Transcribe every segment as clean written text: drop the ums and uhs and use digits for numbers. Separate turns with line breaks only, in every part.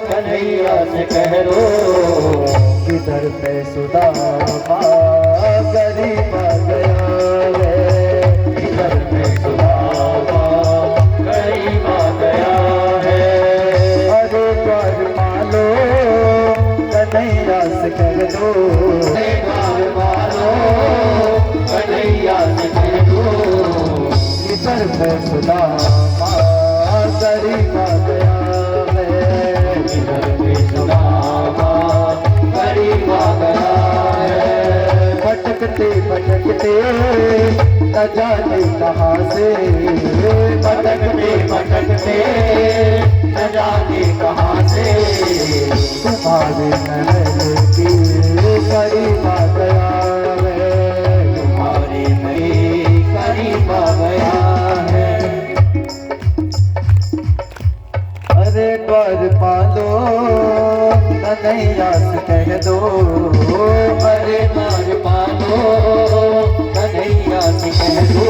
कन्हैया से कह दो
किधर पे सुदामा गरीब आ गया है,
किधर पे सुदामा गरीब आ गया है।
अरे द्वार मालो कन्हैया से कह दो,
द्वार मालो कन्हैया से कह दो
किधर पे सुदामा गरीब आ गया है,
किधर पे सुदामा गरीब आ गया है।
भटकते भटकते न जाने कहाँ से,
भटकते भटकते न जाने कहाँ से
तुम्हारे महल की करीब आ गया है,
तुम्हारे मैं करीब आ गया है।
अरे द्वार पालो कन्हैया से कह दो,
अरे द्वार पालो कन्हैया से कह दो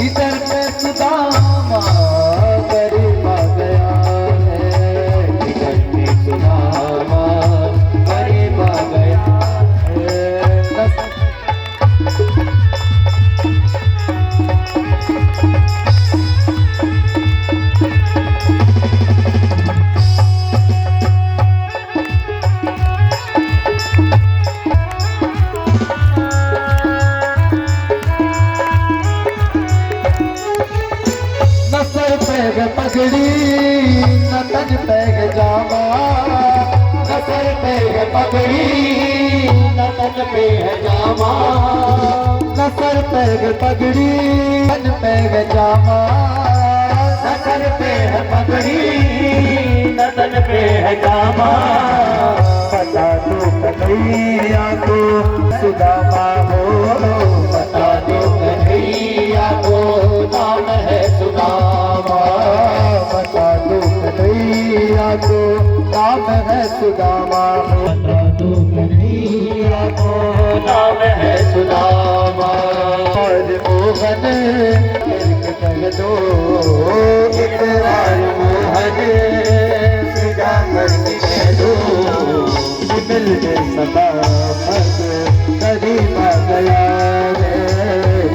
इधर पे सुदामा गरीब आ गया है,
किधर पे सुदामा गरीब आ गया है।
सर पैग पगड़ी न तन पैग जामा,
न सर पे है पगड़ी न तन पे है जामा,
न सर पैग पगड़ी तन पैग जामा,
न सर पे है पगड़ी न तन पे है जामा।
बता दो कन्हैया को सुदामा हो,
बता दो कन्हैया को नाम है सुदामा,
बता दो कन्हैया को नाम है सुदामा हो,
बता दो कन्हैया को नाम है सुदामा।
और मोहन करके कह दो
इकरार मोहन सजा करके कह दो
मिलने सदा भग करीब आ गया है,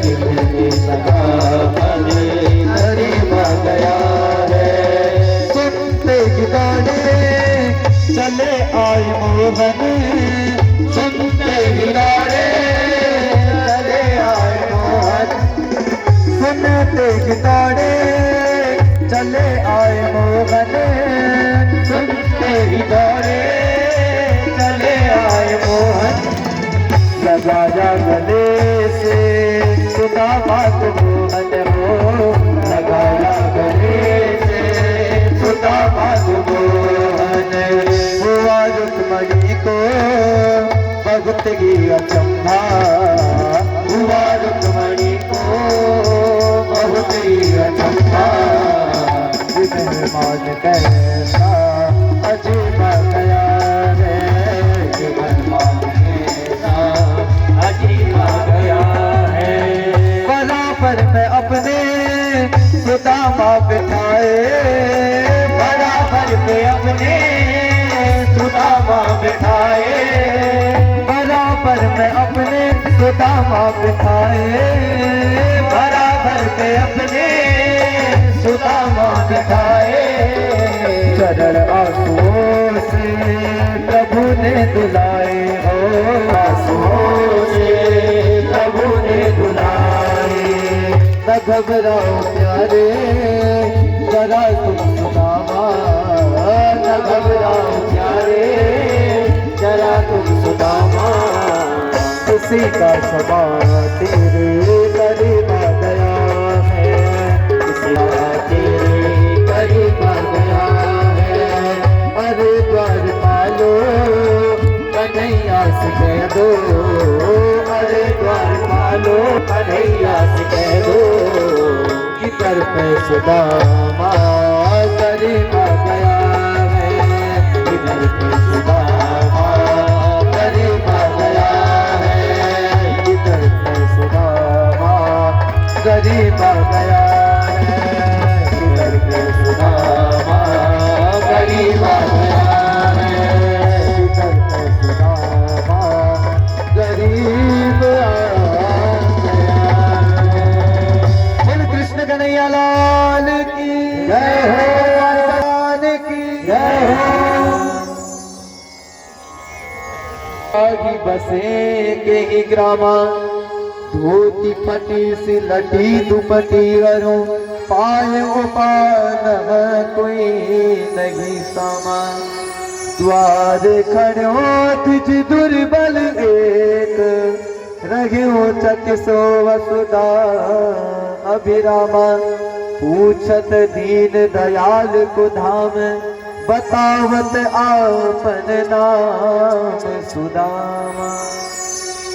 मिलने सदा भग करीब आ गया है।
सुनते ही दौड़े चले आए मोहन,
सुनते ही दौड़े चले आए मोहन,
सुनते ही दौड़े चले आए मोहन,
सुनते ही दौड़े चले आए मोहन।
लगाया गले से सुदामा को मोहन हो,
लगाया गले से सुदामा को मोहन,
हुआ रुक्मणी को भगत की अचंभा,
हुआ रुक्मणी को बहुत ही अचंभा।
मान कैसा अजीब आ गया है,
मान कैसा अजीब आ गया है।
बराबर में अपने सुदामा बिठाए,
बराबर पे अपने सुदामा बिठाए,
बराबर में अपने सुदामा बिठाए,
बराबर पे अपने सुदामा बिठाए।
चरण आंसुओं से प्रभु ने दुलाए हो,
आंसुओं से प्रभु ने दुलाए।
न घबराओ प्यारे जरा तुम सुदामा,
न घबराओ प्यारे जरा तुम सुदामा,
किसी का समा तेरे करीब आ गया है,
किसी का तेरे करीब आ गया है।
अरे द्वार पालो कन्हैया से कह दो,
अरे द्वार पालो कन्हैया से कह दो
किधर पे सुदामा करीब आ गया है,
किधर पे सुदामा करीब आ गया है।
किधर पे सुदामा करीब आ गया है,
किधर पे सुदामा जय हो।
आगी बसे के ही ग्रामा धोती फटी सी लटी दुपटी करूं पाए उपान कोई नहीं सामा द्वार खड़ो तुझ दुर्बल एक रहो चकिसो वसुदा अभिरामा पूछत दीन दयाल को धाम बतावत आपन नाम सुदामा।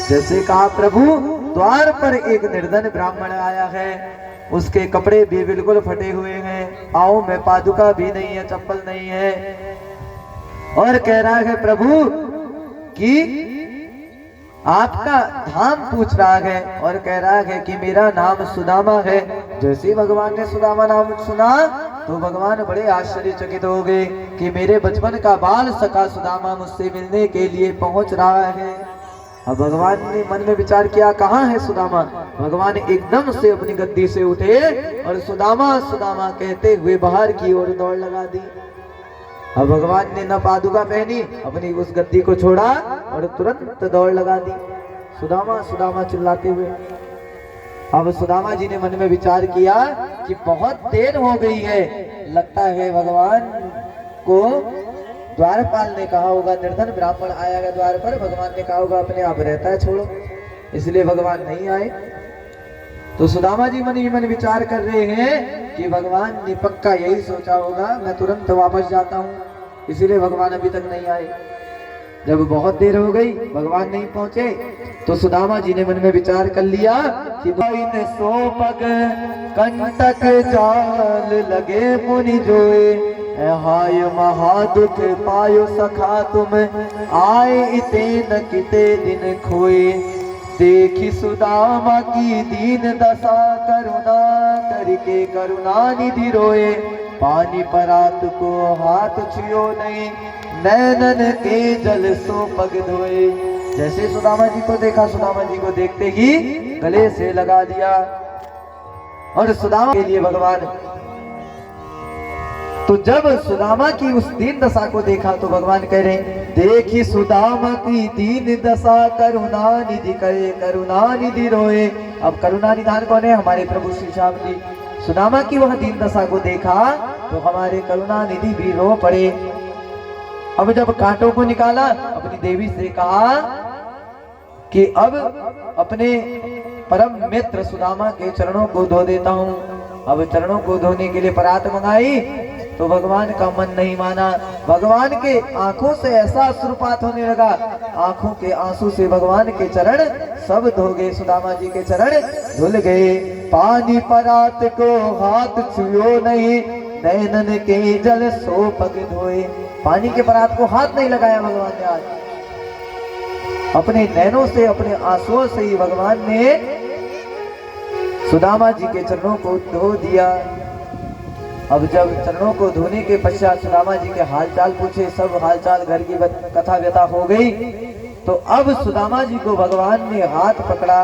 जैसे कहा प्रभु द्वार पर एक निर्धन ब्राह्मण आया है, उसके कपड़े भी बिल्कुल फटे हुए हैं, पाँव में पादुका भी नहीं है, चप्पल नहीं है, और कह रहा है प्रभु कि आपका धाम पूछ रहा है और कह रहा है कि मेरा नाम सुदामा है। जैसे ही भगवान ने सुदामा नाम सुना तो भगवान बड़े आश्चर्यचकित हो गए कि मेरे बचपन का बाल सखा सुदामा मुझसे मिलने के लिए पहुंच रहा है। अब भगवान ने मन में विचार किया कहाँ है सुदामा। भगवान एकदम से अपनी गद्दी से उठे और सुदामा सुदामा कहते हुए बाहर की ओर दौड़ लगा दी। अब भगवान ने न पादुका पहनी, अपनी उस गद्दी को छोड़ा और तुरंत दौड़ लगा दी, सुदामा सुदामा चिल्लाते हुए। अब सुदामा जी ने मन में विचार किया कि बहुत देर हो गई है, लगता है भगवान को द्वारपाल ने कहा होगा, निर्धन ब्राह्मण आया है द्वार पर, भगवान ने कहा होगा अपने आप रहता है छोड़ो, इसलिए भगवान नहीं आए। तो सुदामा जी मन ही मन विचार कर रहे हैं कि भगवान ने पक्का यही सोचा होगा मैं तुरंत वापस जाता हूँ, इसीलिए भगवान अभी तक नहीं आए। जब बहुत देर हो गई भगवान नहीं पहुंचे तो सुदामा जी ने मन में विचार कर लिया कि भाई सो पग कंटक जाल लगे मुनि जोए, हाय महादुख पायो सखा तुम आए इते न किते दिन खोए। देखी सुदामा की दीन दशा करुणा करके करुणा निधि रोए, पानी परात को हाथ छुयो नहीं नैनन के जल सो पग धोए। जैसे सुदामा जी को देखा, सुदामा जी को देखते ही गले से लगा दिया और सुदामा के लिए भगवान। तो जब सुदामा की उस दीन दशा को देखा तो भगवान कह रहे देखी सुदामा की दीन दशा करुणा निधि करे करुणा निधि रोए। अब करुणा निधान कौन है? हमारे प्रभु श्री श्याम जी। सुदामा की वह दीन दशा को देखा तो हमारे करुणा निधि भी रो पड़े। अब जब कांटों को निकाला अपनी देवी से कहा कि अब अपने परम मित्र सुदामा के चरणों को धो देता हूँ। अब चरणों को धोने के लिए परात मंगाई तो भगवान का मन नहीं माना। भगवान के आंखों से ऐसा अश्रुपात होने लगा, आंखों के आंसू से भगवान के चरण सब धो गए, सुदामा जी के चरण धुल गए। पानी परात को हाथ छुयो नहीं नैनन के जल सो पग धोए। पानी के परात को हाथ नहीं लगाया भगवान ने, आज अपने नैनों से अपने आंसुओं से ही भगवान ने सुदामा जी के चरणों को धो दिया। अब जब चरणों को धोने के पश्चात सुदामा जी के हालचाल पूछे, सब हालचाल घर की कथा व्यथा हो गई। तो अब सुदामा जी को भगवान ने हाथ पकड़ा,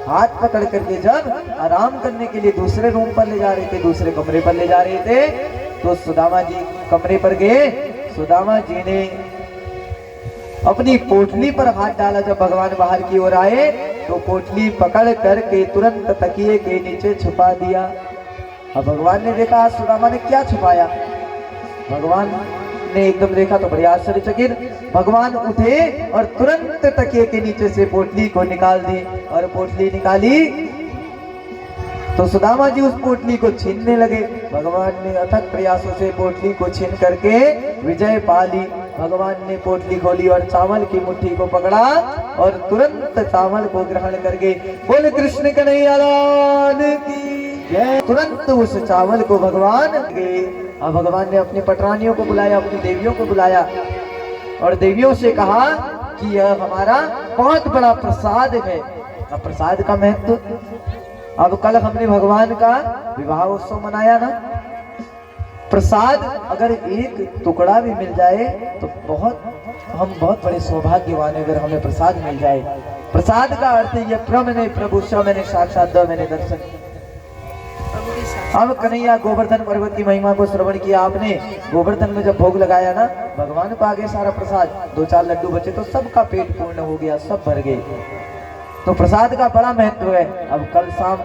हाथ पकड़ करके जब आराम करने के लिए दूसरे रूम पर ले जा रहे थे, दूसरे कमरे पर ले जा रहे थे, तो सुदामा जी कमरे पर गए। सुदामा जी ने अपनी पोटली पर हाथ डाला। जब भगवान बाहर की ओर आए तो पोटली पकड़ करके तुरंत तकिए के नीचे छुपा दिया। अब भगवान ने देखा सुदामा ने क्या छुपाया। भगवान ने एकदम देखा तो बड़े आश्चर्यचकित। भगवान उठे और तुरंत तकिए के नीचे से पोटली को निकाल दी और पोटली निकाली तो सुदामा जी उस पोटली को छीनने लगे। भगवान ने अथक प्रयासों से पोटली को छीन करके विजय पा ली। भगवान ने पोटली खोली और चावल की मुट्ठी को पकड़ा और तुरंत चावल को ग्रहण करके बोले कृष्ण कन्हैया लाल की जय। तुरंत उस चावल को भगवान गए। अब भगवान ने अपनी पटरानियों को बुलाया, अपनी देवियों को बुलाया और देवियों से कहा कि यह हमारा बहुत बड़ा प्रसाद है। अब प्रसाद का महत्व, अब कल हमने भगवान का विवाह उत्सव मनाया ना, प्रसाद अगर एक टुकड़ा भी मिल जाए तो हम बहुत बड़े सौभाग्यवान हैं अगर हमें प्रसाद मिल जाए। प्रसाद का अर्थ यह प्रभु ने साक्षात मैंने दर्शन प्रभु के साथ अब कन्हैया गोवर्धन पर्वत की महिमा को श्रवण किया आपने। गोवर्धन में जब भोग लगाया ना, भगवान को आगे सारा प्रसाद, 2-4 लड्डू बचे तो सबका पेट पूर्ण हो गया, सब भर गए। तो प्रसाद का बड़ा महत्व है। अब कल शाम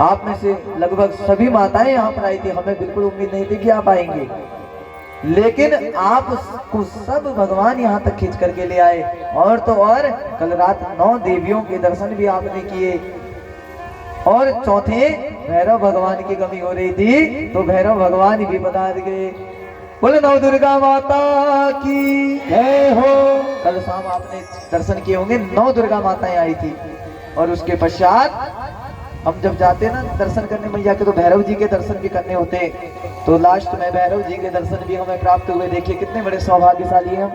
आप में से लगभग सभी माताएं यहाँ पर आई थी, हमें बिल्कुल उम्मीद नहीं थी कि आप आएंगे, लेकिन आप को सब भगवान यहाँ तक खींच करके ले आए। और तो और कल रात 9 देवियों के दर्शन भी आपने किए। और चौथे भैरव भगवान की कमी हो रही थी, तो भैरव भगवान भी पधार गए। बोले नौ दुर्गा माता की जय हो। कल शाम आपने दर्शन किए होंगे, 9 दुर्गा माताएं आई थी। और उसके पश्चात हम जब जाते ना दर्शन करने मैया के, तो भैरव जी के दर्शन भी करने होते, तो लास्ट में भैरव जी के दर्शन भी हमें प्राप्त हुए। देखिए कितने बड़े सौभाग्यशाली हैं हम।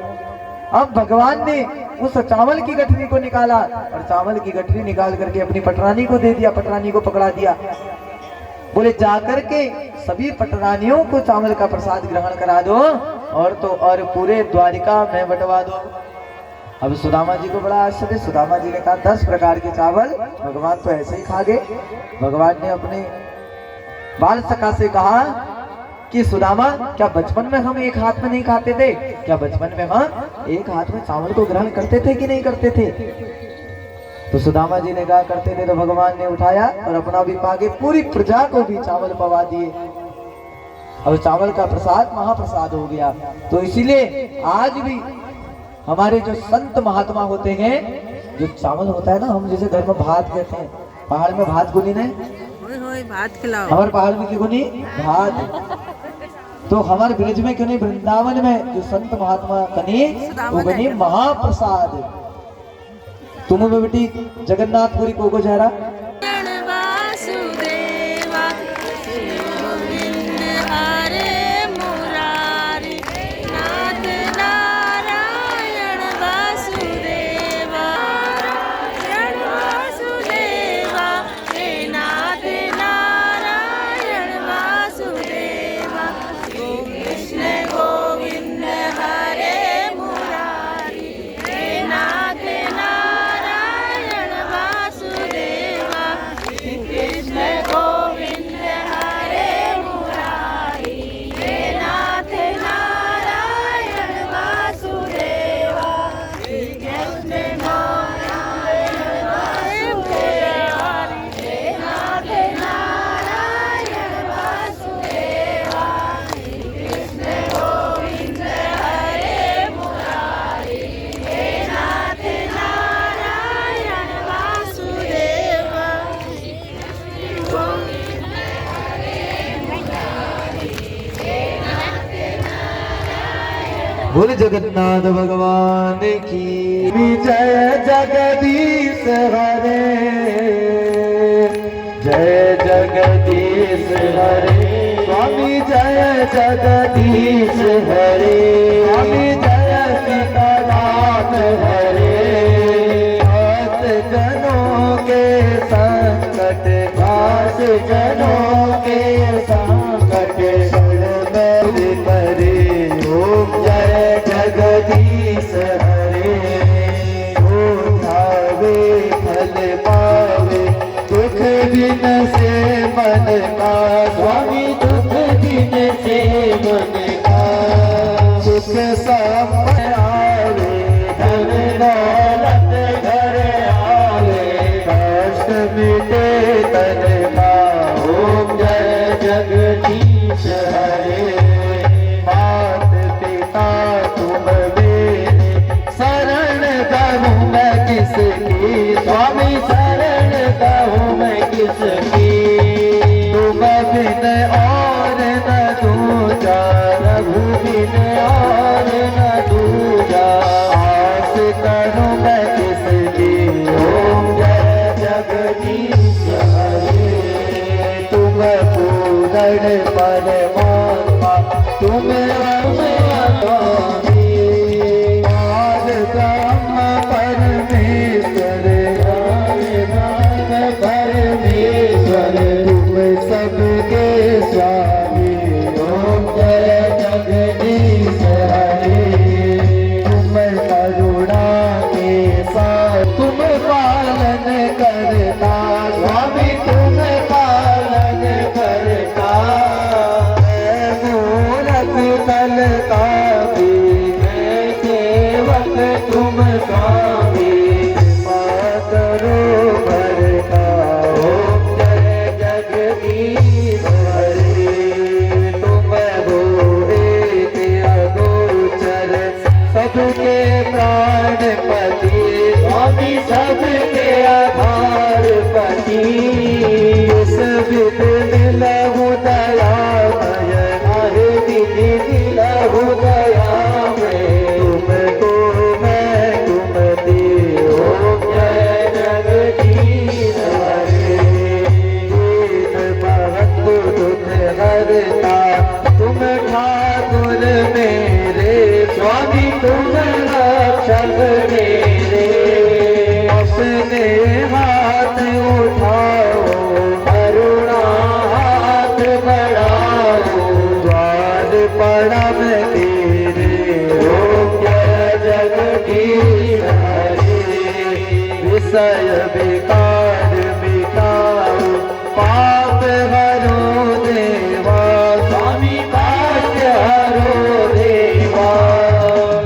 अब भगवान ने उस चावल की गठरी को निकाला और चावल की गठरी निकाल करके अपनी पटरानी को दे दिया, पटरानी को पकड़ा दिया। बोले जाकर के सभी पटरानियों को चावल का प्रसाद ग्रहण करा दो और तो और पूरे द्वारिका में बंटवा दो। अब सुदामा जी को बड़ा आश्चर्य, सुदामा जी ने कहा 10 प्रकार के चावल, भगवान तो ऐसे ही खा गए। भगवान ने अपने बाल सखा से कहा कि सुदामा, क्या बचपन में हम एक हाथ में नहीं खाते थे? क्या बचपन में हम एक हाथ में चावल को ग्रहण करते थे कि नहीं करते थे? तो सुदामा जी ने कहा करते थे। तो भगवान ने उठाया और अपना भी पागे पूरी प्रजा को भी चावल पवा दिए। अब चावल का प्रसाद महाप्रसाद हो गया। तो इसीलिए आज भी हमारे जो संत महात्मा होते हैं, जो चावल होता है ना, हम जैसे घर में भात कहते हैं, पहाड़ में भात गुनी ने
भात खिलाओ,
हमारे पहाड़ में की गुनी भात, तो हमारे ब्रज में क्यों नहीं, वृंदावन में जो संत महात्मा कनी वो बनी महाप्रसाद। तुम में बेटी जगन्नाथपुरी को जहरा बोल जगन्नाथ भगवान की जय। जगदीश हरे जय, जगदीश हरे स्वामी जय, जगदीश हरे स्वामी जय, सीतानाथ हरे। भक्त जनों के संकट दास जनों के संकट में परे। ओम जय जगदीश हरे। ओ धावे फल पावे दुख दिन से मन का स्वामी, दुख दिन से मन का। सुख समय आवे धन दौलत घर आवे, कष्ट मिटे तन का। ओम जय जगदीश हरे। मात पिता तुम मेरे शरण कहूँ मैं किसकी, स्वामी शरण कहूँ मैं किसकी। तुम बिन और न दूजा, प्रभु बिन और न दूजा। आस करूँ मैं किसकी। ओम जय जगदीश हरे। तुम पूर्ण परमात्मा, तुम सबके स्वामी। ओम जय जगदीश हरे। तुम करुणा के साथ तुम पालन करता, स्वामी तुम पालन काफी
मैं सेवक तुम स्वामी
करो भरताओ
जय जगदीश
हरे तुम हो एक अगोचर सबके प्राणपति
स्वामी सबके आधार पति
इस विध मिलहु दयामय
आहे विधि मिलहु दया में
तुमको मैं तुम देव
जय जगदीश हरे
दीन बहतु दुख हरता तुम ठाकुर मेरे
स्वामी तुम रक्षक मेरे
अपने हाथ उठाओ
करुणा हाथ बढ़ाओ
द्वार पड़ा मैं तेरे
ओम जय जगदीश हरे
विषय विकार मिटाओ पाप हरो देवा
स्वामी काट्य हरो देवा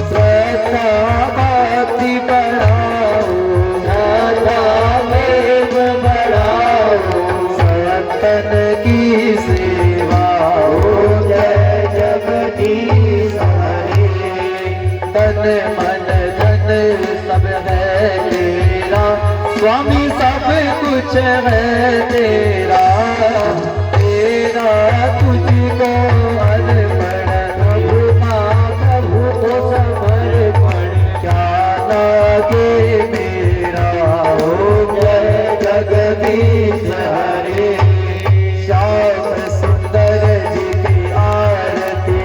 श्रद्धा भक्ति बढ़ाओ
सदा वेग बढ़ाओ
संतन की सेवा
ओम जय जगदीश हरे
तन मन धन सब है तेरा स्वामी सब कुछ है तेरा तेरा तुझको अर्पण प्रभु
प्रभु को समर्पण
क्या लागे मेरा
ओम जय जगदीश हरे
श्याम सुंदर जी की आरती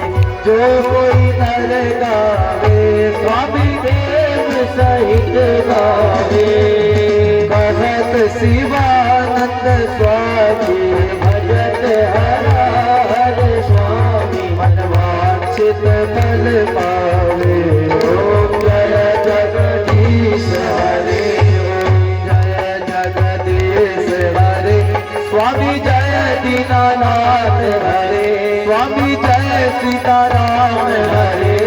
जो कोई नर गावे
स्वामी देव सहित गावे
कहत शिवानंद स्वामी
भजत हरा हर स्वामी
मनवांछित फल पावे
ओम जय जगदीश हरे
ओम जय जगदीश हरे स्वामी जय दीनानाथ हरे स्वामी जय सीताराम हरे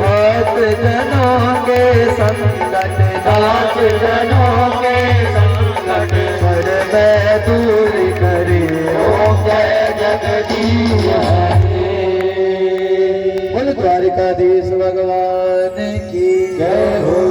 भक्त जनों के संकट
दास जनों के संकट
पर मैं दूर करे
ओम जय जगदीश हरे
बोल द्वारिकाधीश भगवान की
जय हो।